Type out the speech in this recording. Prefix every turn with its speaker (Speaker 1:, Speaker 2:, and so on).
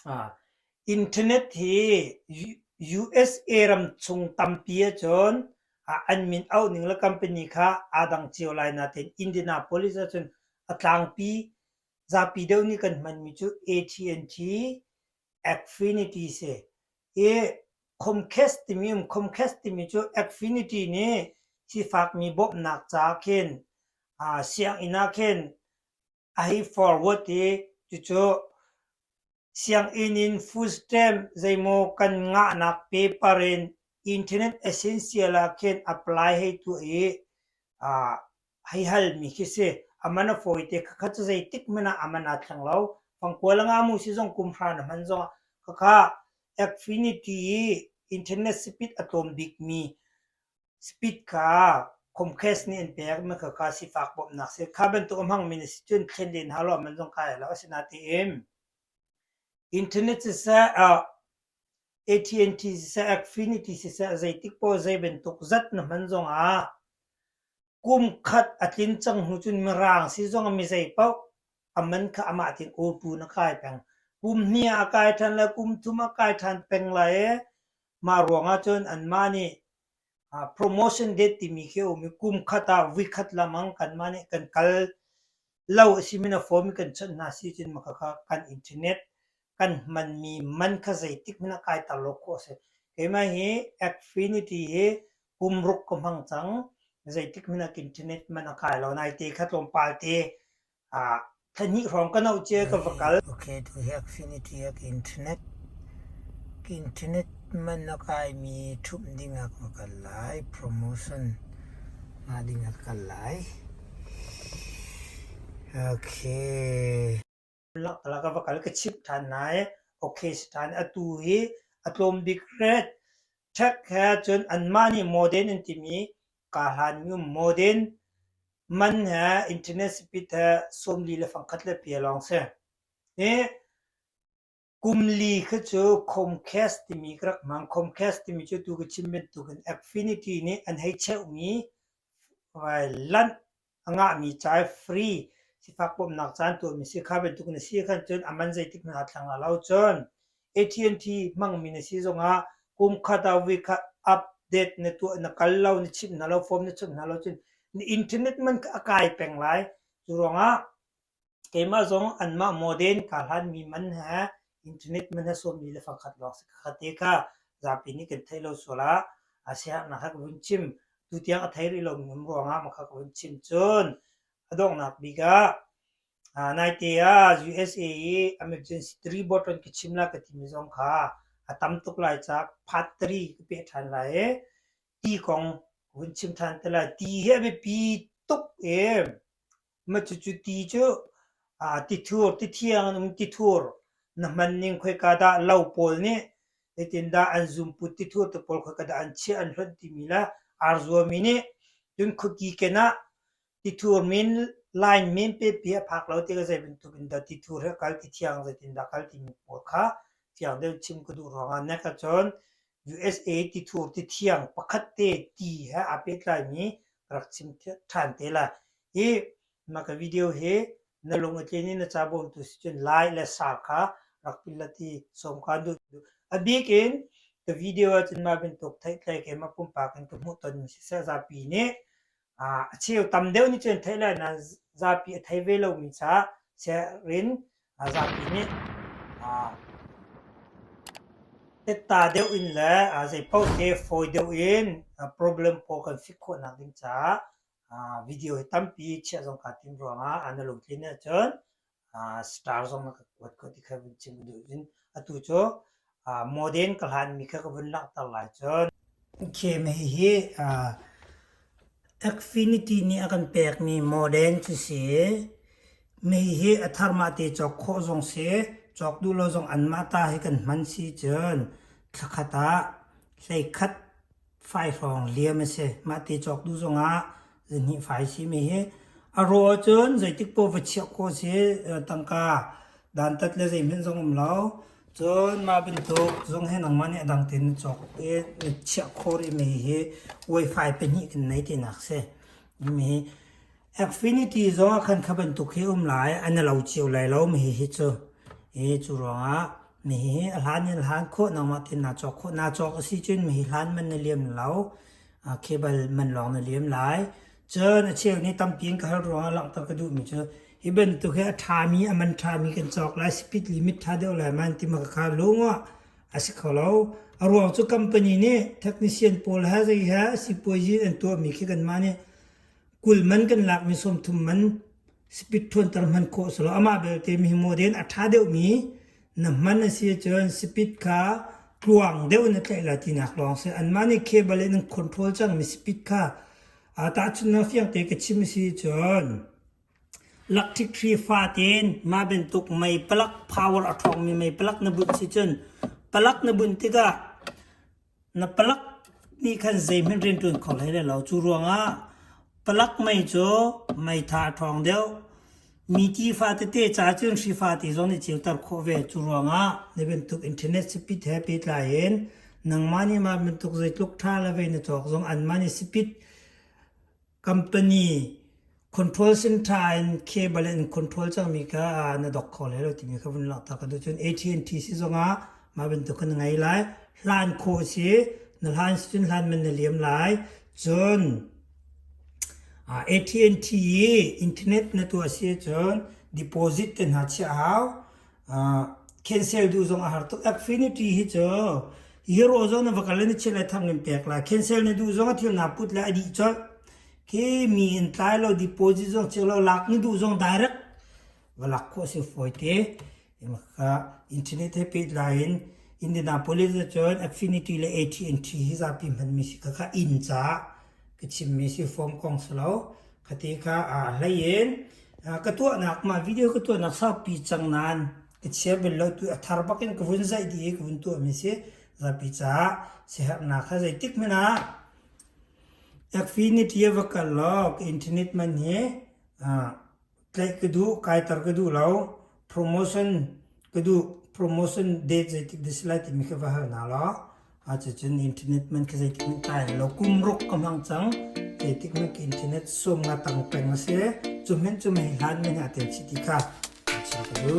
Speaker 1: อ่าอินเทอร์เน็ตที่ USA รำชงตัมเปียจนอันมินเอาหนึ่งละกัมเป็นนิค่ะอาดังเจียวไลนาเทนอินเดียนาโพลิสจนอัตลังปีซาปีเดียวนี้กันมันมีจู AT&T Xfinity เสเอคอมแคสติมิจู Xfinity นี่ที่ฝากมีบบนักจากเข็นเสียงอินาเข็นไอ forward ที่จู่siang inin full stem zaimo kan nga nak paperin internet essential ken apply he to a hai hal mi kise amana foite khat zai tik mana amana thanglo pangkola nga mu si jong kumphra na manzo kha affinity internet speed atom big mi speed ka compress ni en pek ma ka si fak bom nak se khaben to amhang min si chun khendin halo man jong kai la asinati em internet sa AT&T sa Xfinity sa zai tikpo zai bentuk zat na manzong kum khat atin chang hu chun mirang si zong mi zai pau aman kha ama tin opu na kai peng kum nia kai than la kum thuma kai than peng la ma ronga chon an mani promotion date ti mi kheu mi kum khata wi khat la mang kan mani kan kal lau simina form kan chan na si chin makaka kan internet kan man mi man kha zai tik mina kai ta lo ko se kema hi Xfinity he kumruk komhang chang zai tik mina internet man kai lo nai te khatlom pal te thani rong ka nau che ka vakal okay to Xfinity internet man kai mi thum dinga ko kalai promotion ma dinga kalai okayลักตลาดก็ว่ากันก็ชิปฐานไหนโอเคสถานอตูฮีอารมณ์ดิเกรดเช็คแค่จนอันมานี่โมเดลที่มีการหันยูโมเดลมันฮะอินเทอร์เน็ตสปีดสมลีเลฟังคัดเลเปียลองเสียเนี่ยกุมลีคือจูคอมแคสที่มีกระมังคอมแคสที่มีจูตัวกชิมเป็นตัวกัน Xfinity นี่อันให้เช่ามีไว้ลั่นอ่างมีจ่ายฟรีสิฟักปมนักจานตัวมีสิค่าเป็นตุกนสิขันจนอามันใจติกนาทางเราจน AT&T มั่งมีนสิจงกุมขัดเอาวิคัอัปเดตในตัวนักเล่าในชิปนาเราฟอร์มในชิปนาเราจนในอินเทอร์เน็ตมันอากาศเป็นไรจุรงเกมาจงอันมาโมเดลการหันมีมันฮะอินเทอร์เน็ตมันส่วนมีเลฟังขัดลองสิขัดเอกาจะเป็นนี่กันไทยเราสุราอาเซียนนะครับวินชิมตุเตียงไทยเรามีมรองมาครับวินชิมจนดองนักบิกานายเตีย USA emergency 3 button กิชิมลากติมิซองค่ะตั้มตุกไลจากพัดตรีก็เป็นทันไลตีของหุ่นชิมทันแต่ละตีเฮ้ไปปีตุกมาจุดตีจูติทัวร์ติเทียงมันติทัวร์น้ำมันนิ่งค่อยกระดาเล่าโพลเนี่ยไอ้ตินดาอันซุมพุติทัวร์ตัวโพลค่อยกระดาอันเชื่ออันรันติมิละอาร์ซัวมิเนี่ยจนคุกกี้กันนะติทัวร์มินไลน์มินเปียพักเราที่ก็จะเป็นตัวเป็นดาติทัวร์กัลติเทียงจะตินดากัลติมิโพลค่ะเทียงเดินชิมกระดูกรองอันนี้ก็จน USA ติทัวร์ติเทียงปักเตตีฮะอาเป็ดไลน์มีรักชิมทันเตละมากับวิดีโอเฮนลงเจนี่นะจ้าบอกตัวสิจนไลน์และสาขารักพิลที่สมการดูอดีกินกับวิดีโอจนมาเป็นตกไทยไทยเกมาปุ่มปากกันกับมุตนสิเสียซาปีนี้เชี่ยวตำเดียวนี่จนไทยแล้วนะซาปีไทยเวลามีซาเสียรินซาปีนี้แต่ตาเดียวอินแล้วจะพอเทฟอยเดียวอินproblem พอกันฟิกคนนั่งดิ้งจ้าวิดีโอตั้มปีเชื่อสงการทีมรัวอันนั้นลงที่เนี่ยจนสตาร์สงนักวัดก็ที่เขาเป็นชิมดูจนตัวโจโมเดลกลั่นมีเขาก็เป็นลักตลาดจนเคมีฮีXfinity นี่อาการแปลกมีโมเดลที่เสียมีฮีอัธรมาติจอกโคจงเสียจอกดูโลจงอันมาตาให้กันมันสีจนสักตาใส่คัดไฟฟองเลี้ยมเสียมาติจอกดูจงนี่ไฟสีมีอารมณ์จนใจติดโปรวิเชียโคเสียตั้งกาดันตัดเลยใจมันจงเราจนมาเป็นตัวจงให้หนังมันเนี่ยดังเต็นจอกเชียโครีมีไวไฟเป็นนี่กันไหนที่นักเสียมี Xfinity จงขันขับเป็นตัวเขียวหลายอันนั้นเราเจียวไหลเราไม่เห็นจ้ะจูรัง มีหลานเนี่ยหลานโคน้องมาตินหน้าจอโคหน้าจอก็สิจุนมีหลานมันในเลียมเหลาเคเบิลมันลองในเลียมหลายเจอเชี่ยวนี่ตั้มปีนก็ร้องหลังตะกระดูมีเจอฮิบันตัวแค่ทามีมันทามีกันจอกหลายสปีดลิมิตทาเดียวหลายมันที่มันขาลงอ่ะอาศัยเขาเรารวมจุกัมปนีนี่เทคนิคเชียนโพลฮะสิฮะสิโพจิอันตัวมีแค่กันมาเนี่ยกุลมันกันหลักมีสมทุมมันสปีดทวนตรมันโคสโลอามาเบลเตมีโมเดลอัฐาเดียวมีน้ำมันเสียจนสปีดขากลวงเดียวนั่นแหละละที่นักลองเสียอันมันนี่เคเบิลนั่งคอนโทรลจังมีสปีดขาตาชุนนักยังเตะกชิมสีจนลักทิกทรีฟาเตนมาเป็นตุกไม่ปลักพาวเวอร์อัตรองมีไม่ปลักนบุญสิจนปลักนบุญติกานับปลักนี่ขันใจมันเรียนตุนขอให้เราจูรวงปลักไม่โจไม่ทาทองเดียวมีที่ฟาเตเตจ่าจุนชีฟาติจงในเจียวตัดโคเวจูรวงนี่เป็นตุกอินเทอร์เน็ตสปีดแฮปปี้ลายเห็นนังมันนี่มาเป็นตุกใจลุกท่าละเวนจอกจงอันมันนี่สปีดcompany control center and cable and control จังมีก็น่าดอกคอเลยเราที่มีข้อมูลหลักฐานกันจน AT&T สิจงมาเป็นตัวคนไงไล่ล้านโคสินั่นล้านจนล้านมันเลี้ยมไล่จนAT&T อินเทอร์เน็ตในตัวเสียจน deposit เป็นหาเช้าcancel ดูจงอาหารตัว Affinity ฮิจฮีโร่จงนั่นว่ากันเล่นเชลัยทำเงินแปลกละ cancel ในดูจงที่นับพุทธละอดีตจque mi entrai lo deposition chelo lak ni du zong direct walak ko se foite maka internet he page line in the napolis chon affinity le AT&T hiza pim han mi ka ka in cha ke chim mi si form kong slo khati ka layen ka to nak ma video ka to nak sa pi chang nan ke che bel lo tu athar bakin ko vun zai di ko vun to mi se za pi cha se ha na kha zai tik me na Affinity wa kalok internet man he like kedu kai tar kedu lao promotion date zai tik dislike mi kha ha na la a chen internet man ka zai tik kai lo kum rok kam hang chang zai tik ma internet som nga tang peng se chumen han me ha te chi ti kha chi kedu